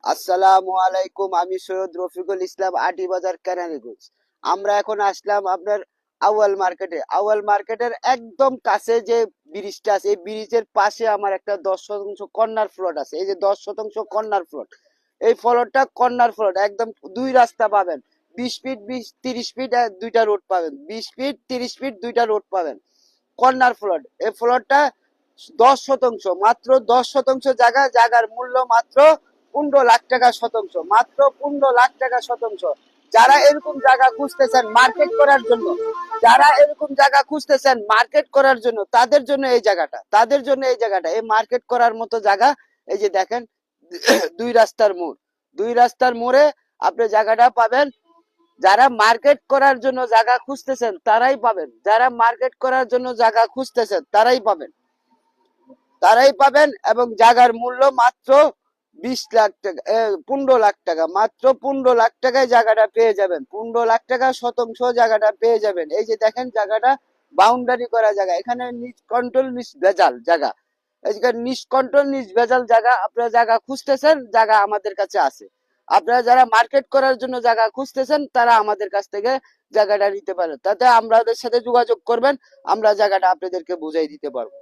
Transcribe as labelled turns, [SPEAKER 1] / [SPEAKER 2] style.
[SPEAKER 1] আসসালামু আলাইকুম। আমি সৈয়দ রফিকুল ইসলাম, আটি বাজার, কেরানীগঞ্জ। আমরা এখন আসলাম আপনার আউয়াল মার্কেটে। আউয়াল মার্কেটের একদম কাছে যে ব্রিজটা আছে, এই ব্রিজের পাশে আমার একটা 10 শতাংশ কর্নার প্লট আছে। এই যে 10 শতাংশ কর্নার প্লট, এই প্লটটা কর্নার প্লট, একদম দুই রাস্তা পাবেন। 20 ফিট 30 ফিট দুইটা রোড পাবেন, 20 ফিট 30 ফিট দুইটা রোড পাবেন। কর্নার প্লট, এই প্লটটা 10 শতাংশ, মাত্র 10 শতাংশ জায়গা, জায়গার মূল্য মাত্র 15 লাখ টাকা শতাংশ, মাত্র 15 লাখ টাকা শতাংশ। যারা এরকম জায়গা খুঁজতেছেন মার্কেট করার জন্য, যারা এরকম জায়গা খুঁজতেছেন মার্কেট করার জন্য, তাদের জন্য এই জায়গাটা, তাদের জন্য এই জায়গাটা, এই মার্কেট করার মতো জায়গা। এই যে দেখেন, দুই রাস্তার মোড়, দুই রাস্তার মোড়ে আপনি জায়গাটা পাবেন। যারা মার্কেট করার জন্য জায়গা খুঁজতেছেন তারাই পাবেন, যারা মার্কেট করার জন্য জায়গা খুঁজতেছেন তারাই পাবেন, তারাই পাবেন। এবং জায়গার মূল্য মাত্র 20 লাখ টাকা, 15 লাখ টাকা, মাত্র 15 লাখ টাকায় জায়গাটা পেয়ে যাবেন। 15 লাখ টাকা শতাংশ জায়গাটা পেয়ে যাবেন। এই যে দেখেন জায়গাটা বাউন্ডারি করা জায়গা, এখানে নিজ কন্ট্রোল নিজ ভেজাল জায়গা, এখানে নিজ কন্ট্রোল নিজ ভেজাল জায়গা। আপনারা জায়গা খুঁজতেছেন, জায়গা আমাদের কাছে আছে। আপনারা যারা মার্কেট করার জন্য জায়গা খুঁজতেছেন তারা আমাদের কাছ থেকে জায়গাটা নিতে পারেন। তাতে আমাদের সাথে যোগাযোগ করবেন, আমরা জায়গাটা আপনাদেরকে বুঝাই দিতে পারবো।